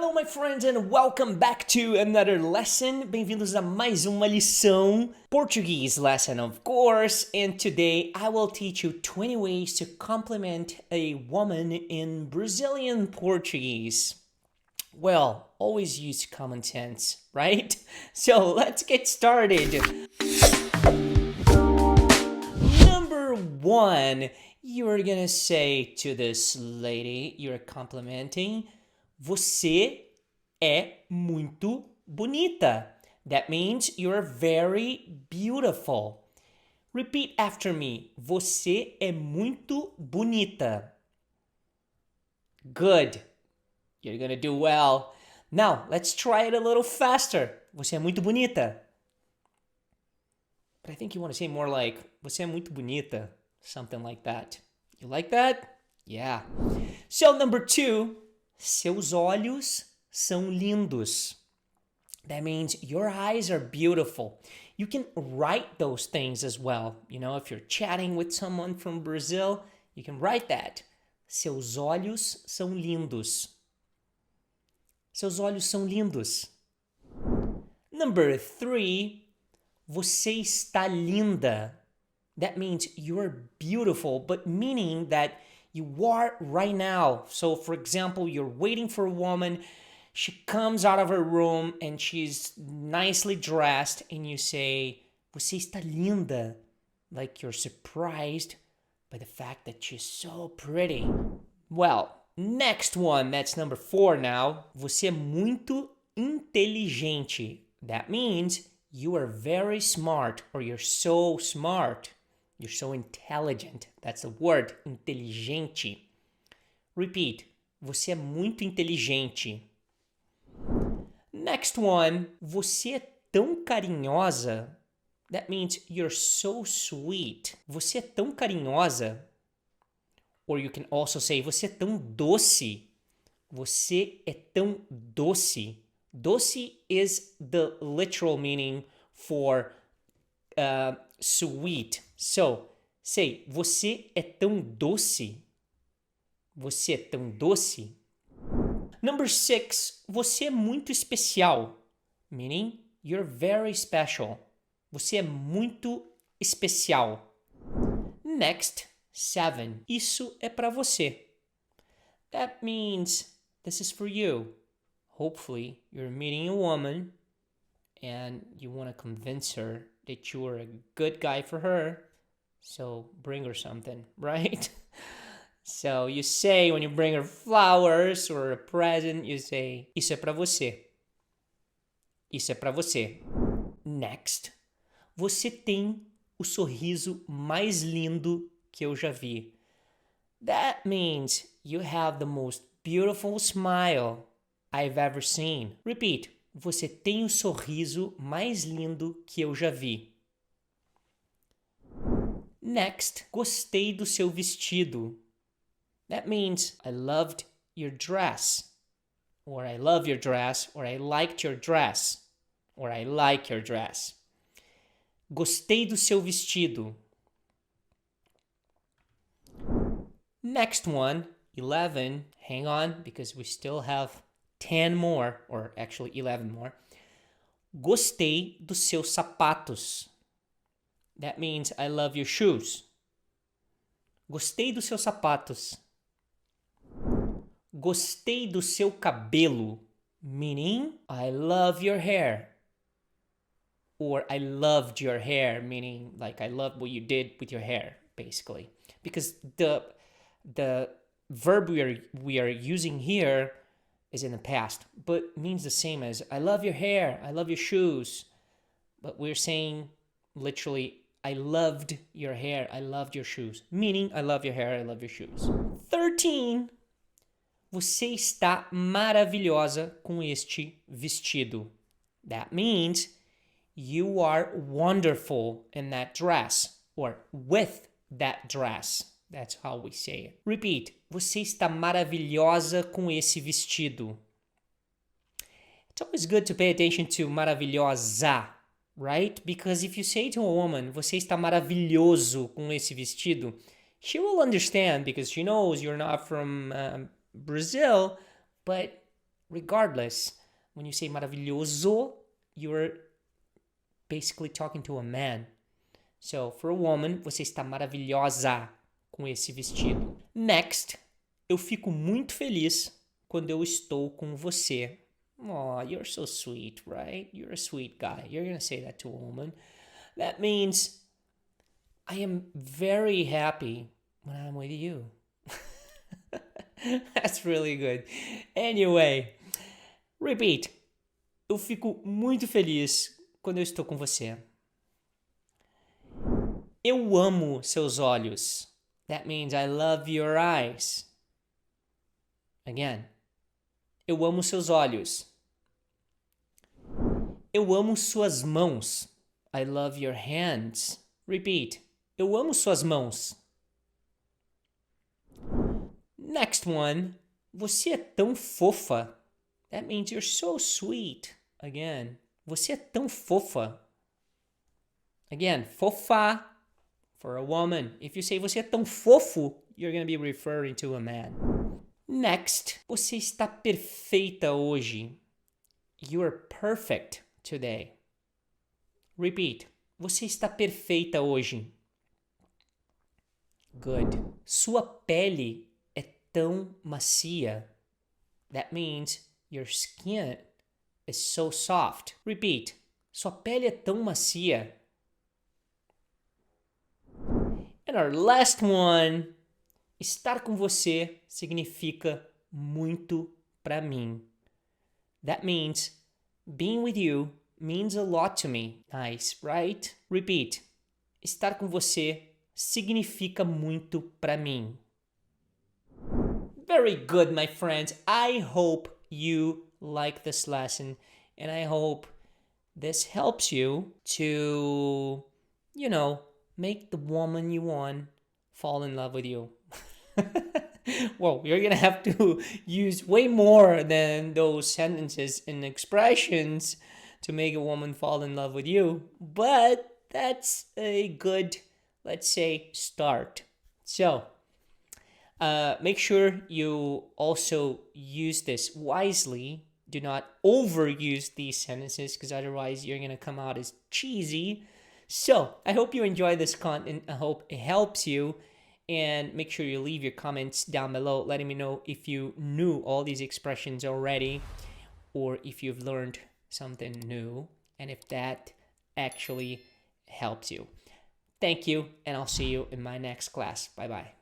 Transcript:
Hello, my friends, and welcome back to another lesson. Bem-vindos a mais uma lição. Portuguese lesson, of course. And today I will teach you 20 ways to compliment a woman in Brazilian Portuguese. Well, always use common sense, right? So let's get started. Number one, you're gonna say to this lady you're complimenting, você é muito bonita. That means you're very beautiful. Repeat after me. Você é muito bonita. Good. You're gonna do well. Now, let's try it a little faster. Você é muito bonita. But I think you want to say more like, você é muito bonita. Something like that. You like that? Yeah. So, number two, seus olhos são lindos. That means your eyes are beautiful. You can write those things as well. You know, if you're chatting with someone from Brazil, you can write that. Seus olhos são lindos. Seus olhos são lindos. Number three, você está linda. That means you're beautiful, but meaning that you are right now. So, for example, you're waiting for a woman. She comes out of her room and she's nicely dressed, and you say, você está linda. Like you're surprised by the fact that she's so pretty. Well, next one, that's number four now. Você é muito inteligente. That means you are very smart, or you're so smart. You're so intelligent. That's the word, inteligente. Repeat. Você é muito inteligente. Next one. Você é tão carinhosa. That means you're so sweet. Você é tão carinhosa. Or you can also say, você é tão doce. Você é tão doce. Doce is the literal meaning for sweet. So, say, você é tão doce. Você é tão doce. Number six, você é muito especial. Meaning, you're very special. Você é muito especial. Next, seven. Isso é para você. That means this is for you. Hopefully, you're meeting a woman and you want to convince her that you are a good guy for her. So bring her something, right? So you say when you bring her flowers or a present, you say, isso é pra você. Isso é pra você. Next, você tem o sorriso mais lindo que eu já vi. That means you have the most beautiful smile I've ever seen. Repeat. Você tem o sorriso mais lindo que eu já vi. Next, gostei do seu vestido. That means I loved your dress. Or I love your dress. Or I liked your dress. Or I like your dress. Gostei do seu vestido. Next one, 11. Hang on, because we still have 10 more, or actually 11 more. Gostei dos seus sapatos. That means I love your shoes. Gostei dos seus sapatos. Gostei do seu cabelo. Meaning, I love your hair. Or I loved your hair, meaning like I love what you did with your hair, basically. Because the verb we are using here is in the past, but means the same as I love your hair, I love your shoes. But we're saying literally, I loved your hair, I loved your shoes. Meaning, I love your hair, I love your shoes. 13. Você está maravilhosa com este vestido. That means you are wonderful in that dress, or with that dress. That's how we say it. Repeat. Você está maravilhosa com esse vestido. It's always good to pay attention to maravilhosa, right? Because if you say to a woman, você está maravilhoso com esse vestido, she will understand because she knows you're not from Brazil, but regardless, when you say maravilhoso, you're basically talking to a man. So, for a woman, você está maravilhosa com esse vestido. Next, eu fico muito feliz quando eu estou com você. Aw, you're so sweet, right? You're a sweet guy. You're gonna say that to a woman. That means I am very happy when I'm with you. That's really good. Anyway, repeat. Eu fico muito feliz quando eu estou com você. Eu amo seus olhos. That means I love your eyes. Again. Eu amo seus olhos. Eu amo suas mãos. I love your hands. Repeat. Eu amo suas mãos. Next one. Você é tão fofa. That means you're so sweet. Again. Você é tão fofa. Again, fofa for a woman. If you say você é tão fofo, you're going to be referring to a man. Next, você está perfeita hoje. You're perfect today. Repeat. Você está perfeita hoje. Good. Sua pele é tão macia. That means your skin is so soft. Repeat. Sua pele é tão macia. And our last one. Estar com você significa muito para mim. That means being with you means a lot to me. Nice, right? Repeat. Estar com você significa muito para mim. Very good, my friends. I hope you like this lesson, and I hope this helps you to, make the woman you want fall in love with you. Well, you're gonna have to use way more than those sentences and expressions to make a woman fall in love with you, but that's a good, let's say, start. So, make sure you also use this wisely. Do not overuse these sentences because otherwise you're gonna come out as cheesy. So, I hope you enjoy this content. I hope it helps you. And make sure you leave your comments down below letting me know if you knew all these expressions already or if you've learned something new and if that actually helps you. Thank you, and I'll see you in my next class. Bye-bye.